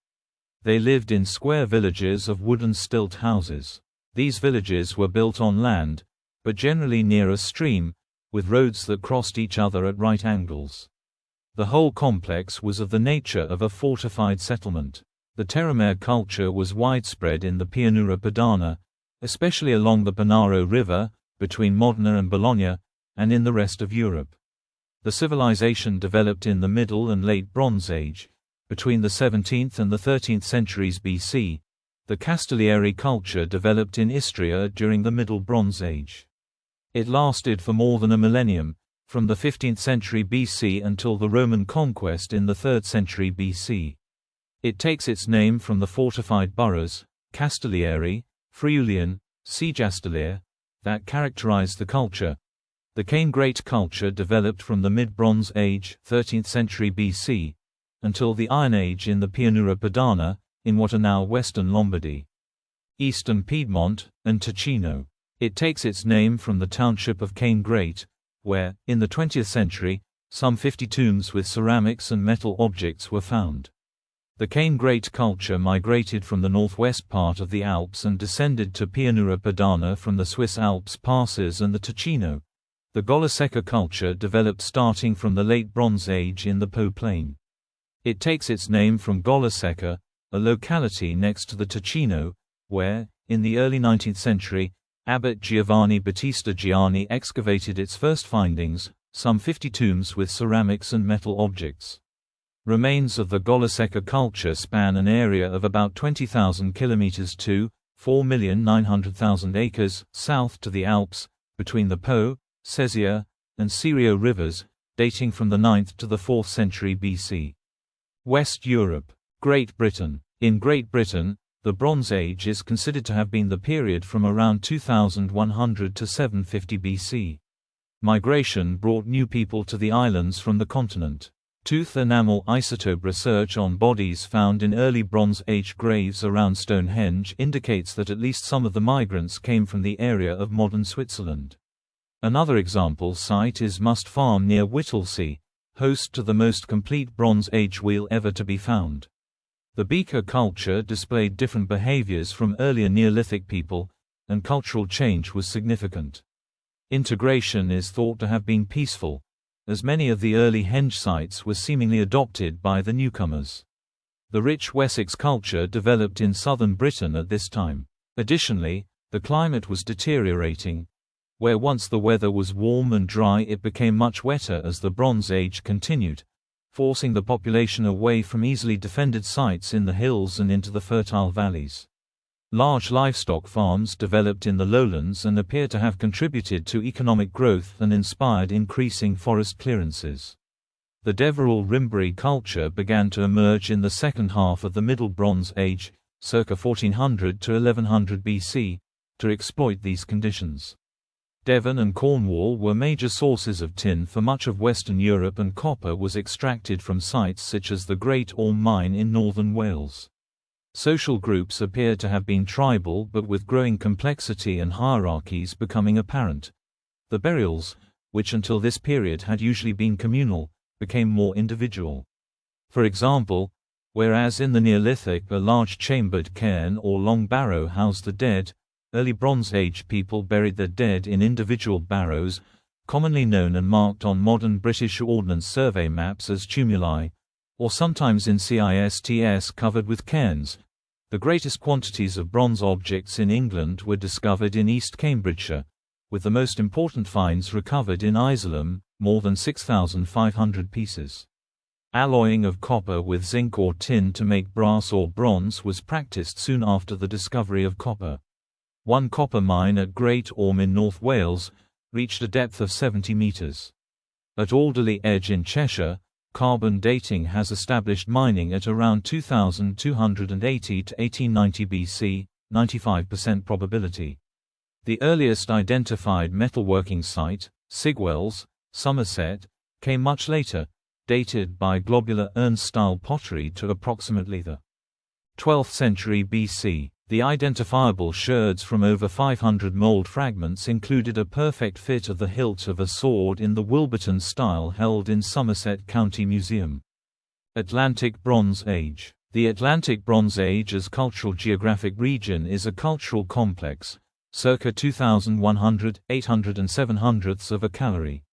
They lived in square villages of wooden stilt houses. These villages were built on land, but generally near a stream, with roads that crossed each other at right angles. The whole complex was of the nature of a fortified settlement. The Terramare culture was widespread in the Pianura Padana, especially along the Panaro River, between Modena and Bologna, and in the rest of Europe. The civilization developed in the Middle and Late Bronze Age, Between the 17th and the 13th centuries BC, the Castellieri culture developed in Istria during the Middle Bronze Age. It lasted for more than a millennium, from the 15th century BC until the Roman conquest in the 3rd century BC. It takes its name from the fortified boroughs, Castellieri, Friulian, Sejastellier, that characterized the culture. The Cane Great culture developed from the Mid-Bronze Age 13th century BC, until the Iron Age in the Pianura Padana, in what are now western Lombardy, eastern Piedmont, and Ticino. It takes its name from the township of Cane Great, where, in the 20th century, some 50 tombs with ceramics and metal objects were found. The Cane Great culture migrated from the northwest part of the Alps and descended to Pianura Padana from the Swiss Alps passes and the Ticino. The Goloseca culture developed starting from the Late Bronze Age in the Po Plain. It takes its name from Goloseca, a locality next to the Ticino, where, in the early 19th century, Abbot Giovanni Battista Gianni excavated its first findings, some 50 tombs with ceramics and metal objects. Remains of the Goloseca culture span an area of about 20,000 kilometers to 4,900,000 acres south to the Alps, between the Po, Sesia, and Sirio rivers, dating from the 9th to the 4th century BC. West Europe. Great Britain. In Great Britain, the Bronze Age is considered to have been the period from around 2100 to 750 BC. Migration brought new people to the islands from the continent. Tooth enamel isotope research on bodies found in early Bronze Age graves around Stonehenge indicates that at least some of the migrants came from the area of modern Switzerland. Another example site is Must Farm near Whittlesea, host to the most complete Bronze Age wheel ever to be found. The Beaker culture displayed different behaviors from earlier Neolithic people, and cultural change was significant. Integration is thought to have been peaceful, as many of the early henge sites were seemingly adopted by the newcomers. The rich Wessex culture developed in southern Britain at this time. Additionally, the climate was deteriorating. Where once the weather was warm and dry, it became much wetter as the Bronze Age continued, forcing the population away from easily defended sites in the hills and into the fertile valleys. Large livestock farms developed in the lowlands and appear to have contributed to economic growth and inspired increasing forest clearances. The Deverell-Rimbury culture began to emerge in the second half of the Middle Bronze Age, circa 1400 to 1100 BC, to exploit these conditions. Devon and Cornwall were major sources of tin for much of Western Europe, and copper was extracted from sites such as the Great Orme Mine in northern Wales. Social groups appear to have been tribal, but with growing complexity and hierarchies becoming apparent. The burials, which until this period had usually been communal, became more individual. For example, whereas in the Neolithic a large chambered cairn or long barrow housed the dead, early Bronze Age people buried their dead in individual barrows, commonly known and marked on modern British Ordnance Survey maps as tumuli, or sometimes in cists covered with cairns. The greatest quantities of bronze objects in England were discovered in East Cambridgeshire, with the most important finds recovered in Isleham, more than 6,500 pieces. Alloying of copper with zinc or tin to make brass or bronze was practiced soon after the discovery of copper. One copper mine at Great Orme in North Wales reached a depth of 70 meters. At Alderley Edge in Cheshire, carbon dating has established mining at around 2280 to 1890 BC, 95% probability. The earliest identified metalworking site, Sigwells, Somerset, came much later, dated by globular urn-style pottery to approximately the 12th century BC. The identifiable sherds from over 500 mold fragments included a perfect fit of the hilt of a sword in the Wilburton style held in Somerset County Museum. Atlantic Bronze Age. The Atlantic Bronze Age as cultural geographic region is a cultural complex, circa 2100, 800 and 700ths of a calorie.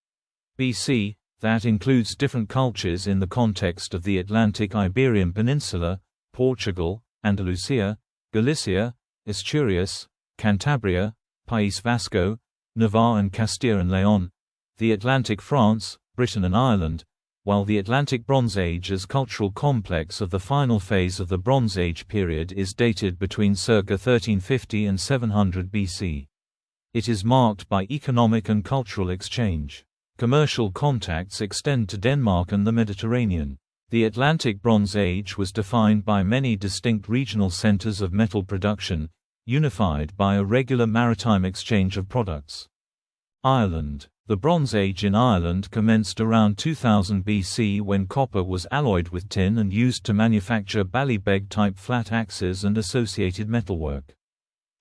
BC, that includes different cultures in the context of the Atlantic Iberian Peninsula, Portugal, Andalusia, Galicia, Asturias, Cantabria, País Vasco, Navarre and Castilla and León, the Atlantic France, Britain and Ireland, while the Atlantic Bronze Age as cultural complex of the final phase of the Bronze Age period is dated between circa 1350 and 700 BC. It is marked by economic and cultural exchange. Commercial contacts extend to Denmark and the Mediterranean. The Atlantic Bronze Age was defined by many distinct regional centers of metal production, unified by a regular maritime exchange of products. Ireland. The Bronze Age in Ireland commenced around 2000 BC when copper was alloyed with tin and used to manufacture ballybeg-type flat axes and associated metalwork.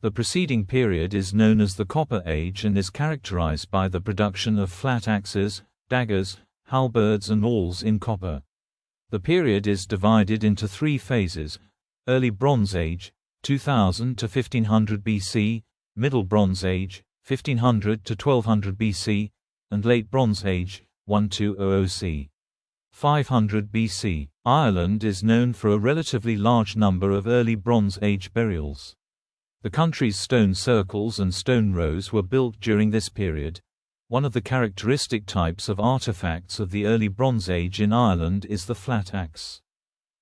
The preceding period is known as the Copper Age and is characterized by the production of flat axes, daggers, halberds and awls in copper. The period is divided into three phases: Early Bronze Age, 2000 to 1500 BC, Middle Bronze Age, 1500 to 1200 BC, and Late Bronze Age, 1200 c. 500 BC. Ireland is known for a relatively large number of early Bronze Age burials. The country's stone circles and stone rows were built during this period. One of the characteristic types of artifacts of the early Bronze Age in Ireland is the flat axe.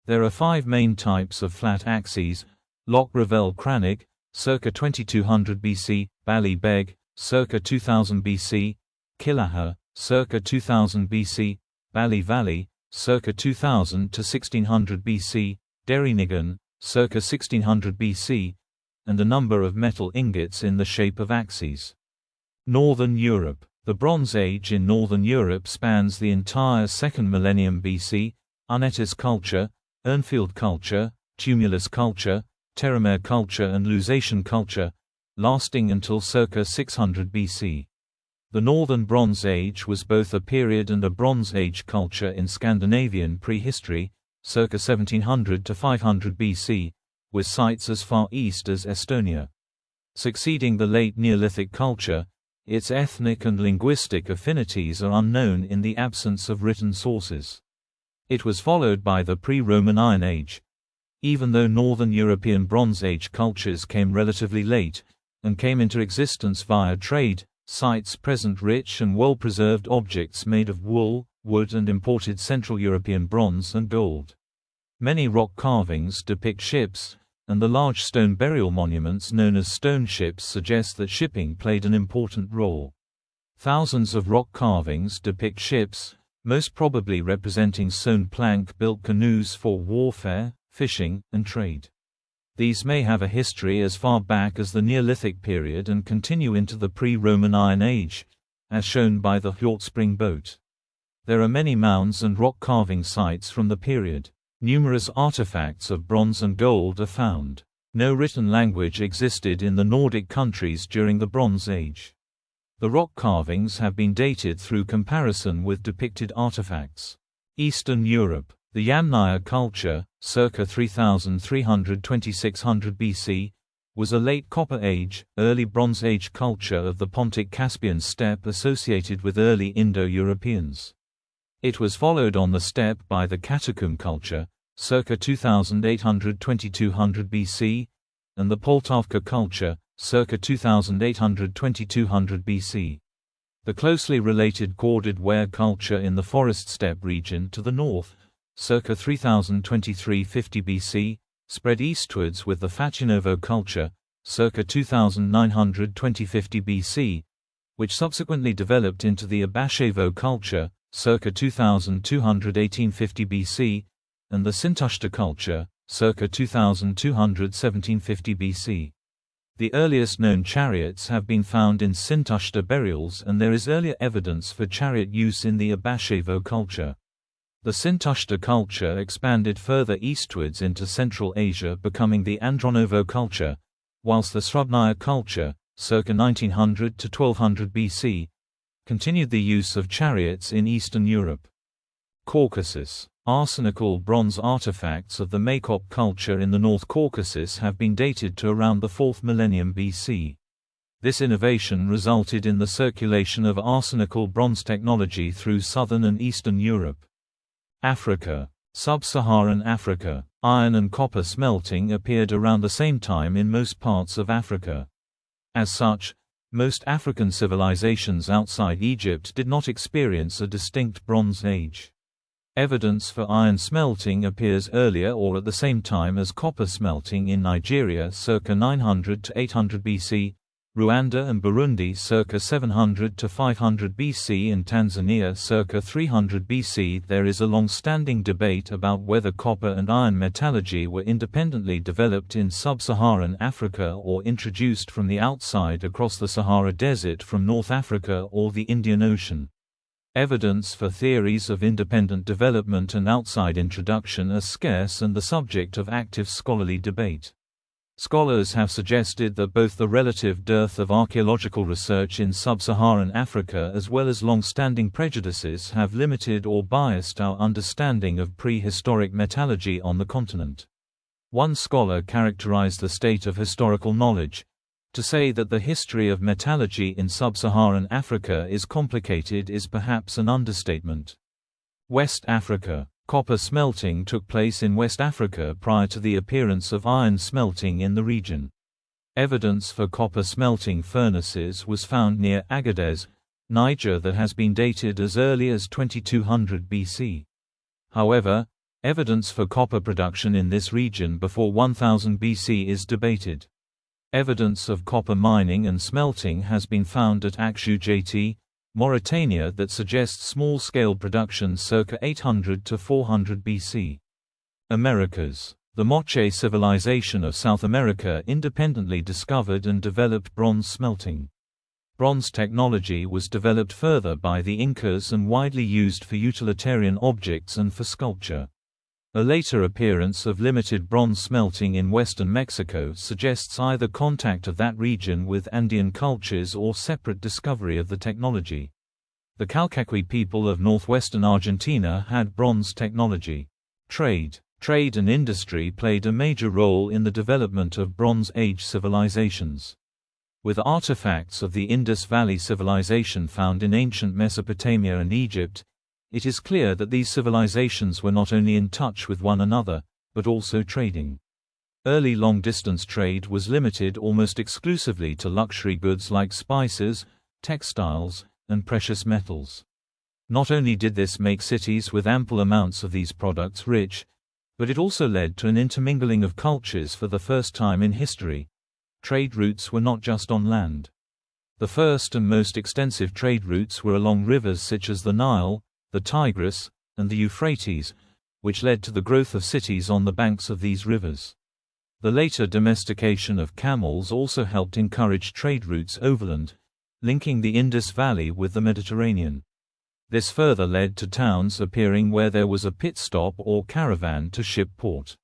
There are five main types of flat axes: Loch Ravel Cranach, circa 2200 BC, Ballybeg, circa 2000 BC, Killaha, circa 2000 BC, Ballyvalley, circa 2000 to 1600 BC, Derrynigan, circa 1600 BC, and a number of metal ingots in the shape of axes. Northern Europe. The Bronze Age in Northern Europe spans the entire 2nd millennium BC, Unetis culture, Urnfield culture, Tumulus culture, Terramare culture and Lusatian culture, lasting until circa 600 BC. The Northern Bronze Age was both a period and a Bronze Age culture in Scandinavian prehistory, circa 1700 to 500 BC, with sites as far east as Estonia. Succeeding the late Neolithic culture, its ethnic and linguistic affinities are unknown in the absence of written sources. It was followed by the pre-Roman Iron Age. Even though Northern European Bronze Age cultures came relatively late, and came into existence via trade, sites present rich and well-preserved objects made of wool, wood and imported Central European bronze and gold. Many rock carvings depict ships, and the large stone burial monuments known as stone ships suggest that shipping played an important role. Thousands of rock carvings depict ships, most probably representing sewn plank-built canoes for warfare, fishing, and trade. These may have a history as far back as the Neolithic period and continue into the pre-Roman Iron Age, as shown by the Hjortspring boat. There are many mounds and rock carving sites from the period. Numerous artifacts of bronze and gold are found. No written language existed in the Nordic countries during the Bronze Age. The rock carvings have been dated through comparison with depicted artifacts. Eastern Europe. The Yamnaya culture, circa 3300–2600 BC, was a late Copper Age, early Bronze Age culture of the Pontic-Caspian steppe associated with early Indo-Europeans. It was followed on the steppe by the Catacomb culture, circa 2800–2200 BC, and the Poltavka culture, circa 2800–2200 BC. The closely related corded ware culture in the forest steppe region to the north, circa 3023–50 BC, spread eastwards with the Fatinovo culture, circa 2900–2050 BC, which subsequently developed into the Abashevo culture, circa 2200–1850 BC, and the Sintushta culture, circa 2200–1750 BC. The earliest known chariots have been found in Sintushta burials, and there is earlier evidence for chariot use in the Abashevo culture. The Sintushta culture expanded further eastwards into Central Asia, becoming the Andronovo culture, whilst the Srubnaya culture, circa 1900–1200 BC, continued the use of chariots in Eastern Europe. Caucasus. Arsenical bronze artifacts of the Maykop culture in the North Caucasus have been dated to around the 4th millennium BC. This innovation resulted in the circulation of arsenical bronze technology through southern and eastern Europe. Africa. Sub-Saharan Africa. Iron and copper smelting appeared around the same time in most parts of Africa. As such, most African civilizations outside Egypt did not experience a distinct Bronze Age. Evidence for iron smelting appears earlier or at the same time as copper smelting in Nigeria circa 900 to 800 BC, Rwanda and Burundi circa 700 to 500 BC and Tanzania circa 300 BC. There is a long-standing debate about whether copper and iron metallurgy were independently developed in sub-Saharan Africa or introduced from the outside across the Sahara Desert from North Africa or the Indian Ocean. Evidence for theories of independent development and outside introduction are scarce and the subject of active scholarly debate. Scholars have suggested that both the relative dearth of archaeological research in sub-Saharan Africa as well as long-standing prejudices have limited or biased our understanding of prehistoric metallurgy on the continent. One scholar characterized the state of historical knowledge to say that the history of metallurgy in sub-Saharan Africa is complicated is perhaps an understatement. West Africa. Copper smelting took place in West Africa prior to the appearance of iron smelting in the region. Evidence for copper smelting furnaces was found near Agadez, Niger that has been dated as early as 2200 BC. However, evidence for copper production in this region before 1000 BC is debated. Evidence of copper mining and smelting has been found at Akshu-Jati, Mauritania that suggests small-scale production circa 800 to 400 BC. Americas. The Moche civilization of South America independently discovered and developed bronze smelting. Bronze technology was developed further by the Incas and widely used for utilitarian objects and for sculpture. A later appearance of limited bronze smelting in western Mexico suggests either contact of that region with Andean cultures or separate discovery of the technology. The Calchaquí people of northwestern Argentina had bronze technology. Trade and industry played a major role in the development of Bronze Age civilizations. With artifacts of the Indus Valley civilization found in ancient Mesopotamia and Egypt, it is clear that these civilizations were not only in touch with one another, but also trading. Early long-distance trade was limited almost exclusively to luxury goods like spices, textiles, and precious metals. Not only did this make cities with ample amounts of these products rich, but it also led to an intermingling of cultures for the first time in history. Trade routes were not just on land. The first and most extensive trade routes were along rivers such as the Nile, the Tigris, and the Euphrates, which led to the growth of cities on the banks of these rivers. The later domestication of camels also helped encourage trade routes overland, linking the Indus Valley with the Mediterranean. This further led to towns appearing where there was a pit stop or caravan to ship port.